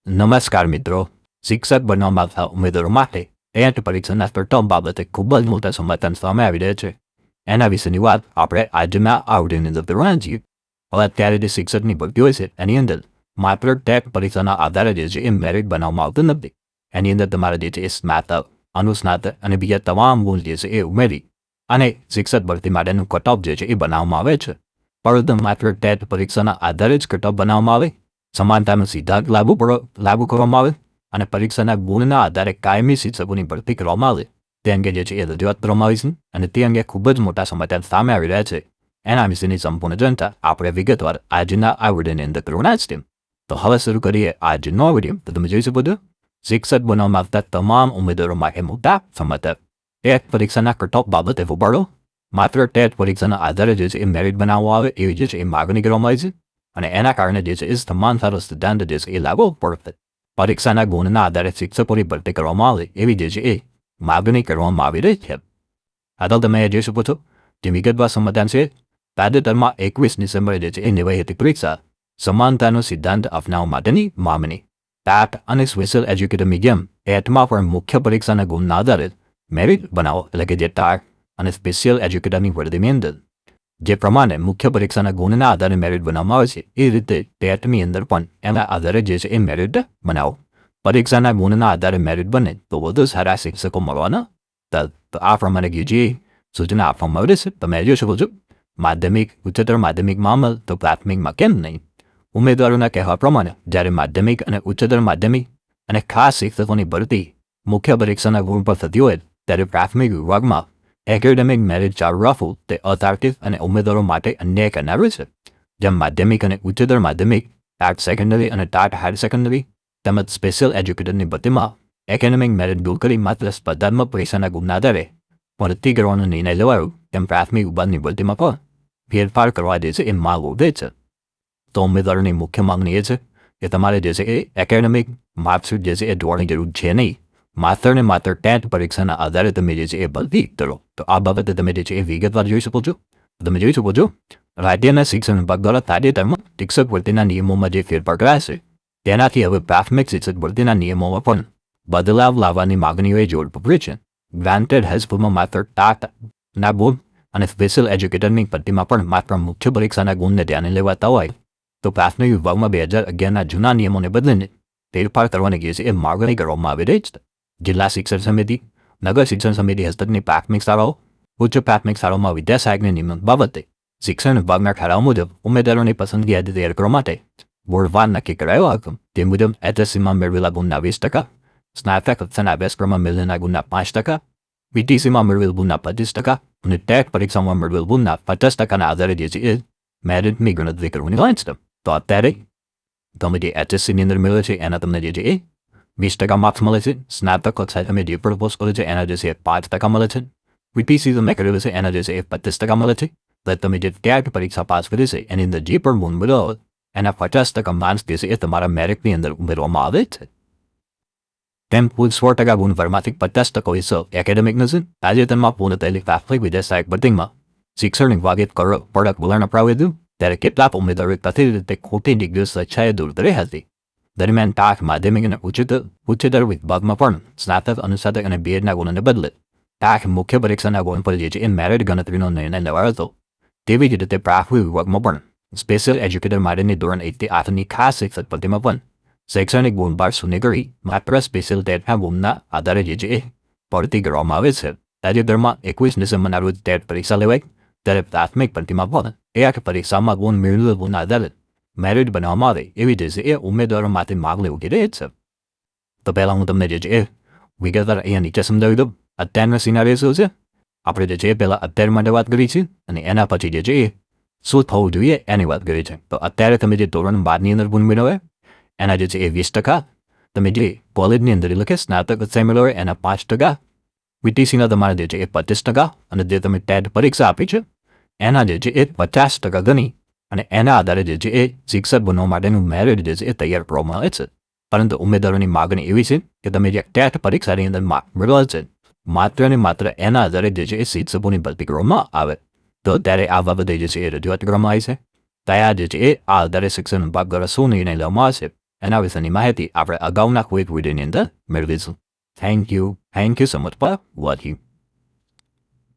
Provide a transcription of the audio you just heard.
નમસ્કાર મિત્રો. શિક્ષક બનવા માંગતા ઉમેદવારો માટે ટેટ પરીક્ષાના પ્રથમ બાબતે ખૂબ જ મોટા સમાધાન સામે આવી રહ્યા છે. એના વિશેની વાત આપણે આજના આવડીની અંદર કરવાના છીએ. હવે અત્યારે જે શિક્ષકની ભરતી હોય છે એની અંદર માત્ર ટેટ પરીક્ષાના આધારે જે છે એ મેરિટ બનાવવામાં આવતું નથી. એની અંદર તમારે જે છે એ સ્નાતક, અનુસ્નાતક અને બીજા તમામ ગુણ જે છે એ ઉમેરી અને શિક્ષક ભરતી માટેનું કટ ઓફ જે છે એ બનાવવામાં આવે છે. પરંતુ માત્ર ટેટ પરીક્ષાના આધારે જ કટ ઓફ બનાવવામાં આવે, સમાનતાનો સિદ્ધાંત લાગુ કરવામાં આવે અને પરીક્ષાના ગુણના આધારે કાયમી શિક્ષકોની ભરતી કરવામાં આવે તે અંગે જે છે એ રજૂઆત કરવામાં આવી છે અને તે અંગે ખૂબ જ મોટા સમાચાર સામે આવી રહ્યા છે. એના વિશેની સંપૂર્ણ જનતા આપણે વિગતવાર આજના આ વિડીયોની અંદર કરવાના જ છે. તો હવે શરૂ કરીએ આજનો વિડીયો. તો તમે જોઈ શકો છો શિક્ષક બનવા માંગતા તમામ ઉમેદવારો માટે મોટા સમાચાર. ટેટ પરીક્ષાના કટ ઓફ બાબતે ફોપાડો. માત્ર ટેટ પરીક્ષાના આધારે જે છે એ મેરિટ બનાવવામાં આવે એવી જે છે એ માગણી કરવામાં આવી છે અને એના કારણે જે છે એ સમાનતાનો સિદ્ધાંત જે છે એ લાગુ પડશે. પરીક્ષાના ગુણના આધારે શિક્ષકોની ભરતી કરવામાં આવે એવી જે છે એ માગણી કરવામાં આવી રહી છે. આગળ તમે જોઈ શકો છો જે વિગતવાર સમાધાન છે. તાજેતરમાં 21 ડિસેમ્બરે જે છે એ લેવાઈ હતી પરીક્ષા. સમાનતાનો સિદ્ધાંત અપનાવવા માટેની માંગણી. ટાટ અને સ્પેશિયલ એજ્યુકેટર મીડિયમ ટેટમાં પણ મુખ્ય પરીક્ષાના ગુણના આધારે મેરિટ બનાવો એટલે કે જે ટાટ અને સ્પેશિયલ એજ્યુકેટરની ભરતીની અંદર જે પ્રમાણે મુખ્ય પરીક્ષાના ગુણના આધારે મેરિટ બનાવવામાં આવે છે એ રીતે ટેટની અંદર પણ એના આધારે જે છે એ મેરિટ બનાવો. પરીક્ષાના ગુણના આધારે મેરિટ બને તો વધુ સારા શિક્ષકો મળવાના. તો આ પ્રમાણે જે સૂચના આપવામાં આવી છે તમે જોઈ શકો છો. માધ્યમિક, ઉચ્ચતર માધ્યમિકમાં અમલ તો પ્રાથમિકમાં કેમ નહીં? ઉમેદવારોના કહેવા પ્રમાણે જ્યારે માધ્યમિક અને ઉચ્ચતર માધ્યમિક અને ખાસ શિક્ષકોની ભરતી મુખ્ય પરીક્ષાના ગુણ પર થતી હોય ત્યારે પ્રાથમિક વિભાગમાં એકેડેમિક મેરિટ ચાલુ રાખવું તે અતાર્કિક અને ઉમેદવારો માટે અન્યાય કરનારું છે. જેમ માધ્યમિક અને ઉચ્ચતર માધ્યમિક, ટાટ સેકન્ડરી અને ટાટ હાયર સેકન્ડરી તેમજ સ્પેશિયલ એજ્યુકેટરની ભરતીમાં એકેડેમિક મેરિટ દૂર કરી માત્ર સ્પર્ધાત્મક પરીક્ષાના ગુણના આધારે ભરતી કરવાનો નિર્ણય લેવાયો તેમ પ્રાથમિક વિભાગની ભરતીમાં પણ ફેરફાર કરવા જે છે એ માંગ ઉઠે છે. તો ઉમેદવારોની મુખ્ય માંગણી એ છે કે તમારે જે છે એ એકેડેમિક માર્કશીટ જે છે એ જોડવાની જરૂર છે નહીં. માત્ર ને માત્ર ટેટ પરીક્ષાના આધારે તમે જે છે એ ભરતી કરો. તો આ બાબતે તમે જે છે એ વિગતવાર જોઈ શકો છો. તમે જોઈ શકો છો રાજ્યના શિક્ષણ વિભાગ દ્વારા તાજેતરમાં શિક્ષક ભરતીના નિયમોમાં જે ફેરફાર કરાયા છે તેનાથી હવે પ્રાથમિક શિક્ષક ભરતીના નિયમોમાં પણ બદલાવ લાવવાની માગણીઓએ જોર પકડી છે. ગ્રાન્ટેડ હાઈસ્કૂલમાં માત્ર ટાટના ગુણ અને સ્પેશિયલ એજ્યુકેટરની ભરતીમાં પણ માત્ર મુખ્ય પરીક્ષાના ગુણને ધ્યાને લેવાતા હોય તો પ્રાથમિક વિભાગમાં 2011ના જૂના નિયમોને બદલીને ફેરફાર કરવાની જે છે એ માગણી કરવામાં આવી રહી છે. જિલ્લા શિક્ષણ સમિતિ, નગર શિક્ષણ સમિતિ હસ્તકની પ્રાથમિક શાળાઓ, ઉચ્ચ પ્રાથમિક શાળાઓમાં વિદ્યા સહાયકની નિમણૂક બાબતે શિક્ષણ વિભાગના ઠરાવ મુજબ ઉમેદવારોની પસંદગી યાદી તૈયાર કરવા માટે બોર્ડવાર નક્કી કરાયો હતો. તે મુજબ એચએસસીમાં મેળવેલા ગુણના 20%, સ્નાતક કક્ષાના અભ્યાસક્રમમાં મેળવેલા ગુણના 5%, પીટીસીમાં મેળવેલ ગુણના 25% અને ટેટ પરીક્ષામાં મેળવેલ ગુણના 50%ના આધારે જે છે એ મેરિટની ગણતરી કરવાની હોય છે. તો અત્યારે તમે જે એચએસસીની અંદર મેળવે છે એના તમને જે છે એ 20% માર્ક્સ મળે છે. સ્નાતક કક્ષાએ તમે જે પણ પોસ્ટ કરો છો એના જે છે 5% મળે છે. પીટીસી તમે કરેલું છે એના જે છે એ 25% મળે છે. તો તમે જે ટેટ પરીક્ષા પાસ કરી છે એની અંદર જે પણ ગુણ મેળવો એના 50% માર્ક્સ જે છે એ તમારા મેરિટની અંદર ઉમેરવામાં આવે છે. તેમ કુલ 100% ગુણ પરમાંથી 50% હિસ્સો એકેડેમિકનો છે. તાજેતરમાં પૂર્ણ થયેલી પ્રાથમિક વિદ્યા સહાયક ભરતીમાં શિક્ષણ વિભાગે કડક વલણ અપનાવ્યું હતું ત્યારે કેટલાક ઉમેદવારોએ કથિત રીતે ખોટી ડિગ્રીઓ સ્વેચ્છાએ દૂર કરી હતી. દરમિયાન ટાટ માધ્યમિક અને ઉચ્ચતર વિભાગમાં પણ સ્નાતક, અનુસ્નાતક અને બીએડના ગુણોને બદલે ટાટ મુખ્ય પરીક્ષાના ગુણ પર જે છે એ મેરિટ ગણતરીનો નિર્ણય લેવાયો હતો. તેવી જ રીતે પ્રાથમિક વિભાગમાં પણ સ્પેશિયલ એજ્યુકેટર માટેની ધોરણ 1 થી 8ની ખાસ શિક્ષક ભરતીમાં પણ શૈક્ષણિક ગુણભાર શૂન્ય કરી માત્ર સ્પેશિયલ ટેટના ગુણના આધારે જે છે એ ભરતી કરવામાં આવે છે. તાજેતરમાં 21 ડિસેમ્બરના રોજ ટેટ પરીક્ષા લેવાઈ ત્યારે પ્રાથમિક ભરતીમાં પણ ટેટ પરીક્ષામાં ગુણ મેળવેલ ગુણના આધારે મેરિટ બનાવવામાં આવે એવી જે છે એ ઉમેદવારો માટે માગણી ઉઠી રહી છે. તો પહેલાં હું તમને જે છે એ વિગતવાર અહીંયા નીચે સમજાવી દઉં. અત્યારનો સિનારીઓ શું છે આપણે જે છે એ પહેલાં અત્યાર માટે વાત કરી છે અને એના પછી જે છે એ શું થવું જોઈએ એની વાત કરી છે. તો અત્યારે તમે જે ધોરણ 12ની અંદર ગુણ મેળવે એના જે છે એ 20%, તમે જે કોલેજની અંદર એટલે કે સ્નાતક કક્ષાએ મેળવે એના 5%, પીટીસીના તમારા જે છે એ 25% અને જે તમે ટેટ પરીક્ષા આપી છે એના જે છે એ 50% ગણી અને એના આધારે જે છે એ શિક્ષક બનવા માટેનું મેરિટ જે છે એ તૈયાર કરવામાં આવે છે. પરંતુ ઉમેદવારોની માગણી એવી છે કે તમે જે ટેટ પરીક્ષાની અંદર માર્ક મેળવેલ છે માત્ર ને માત્ર એના આધારે જે છે એ શિક્ષકોની ભરતી કરવામાં આવે. તો ત્યારે આ બાબતે જે છે એ રજૂઆત કરવામાં આવી છે. ત્યાં જે છે એ આ આધારે શિક્ષણ વિભાગ દ્વારા શું નિર્ણય લેવામાં આવશે એના વિશેની માહિતી આપણે અગાઉના ક્વિક વિડીયોની અંદર મેળવીશું. Thank you so much for watching.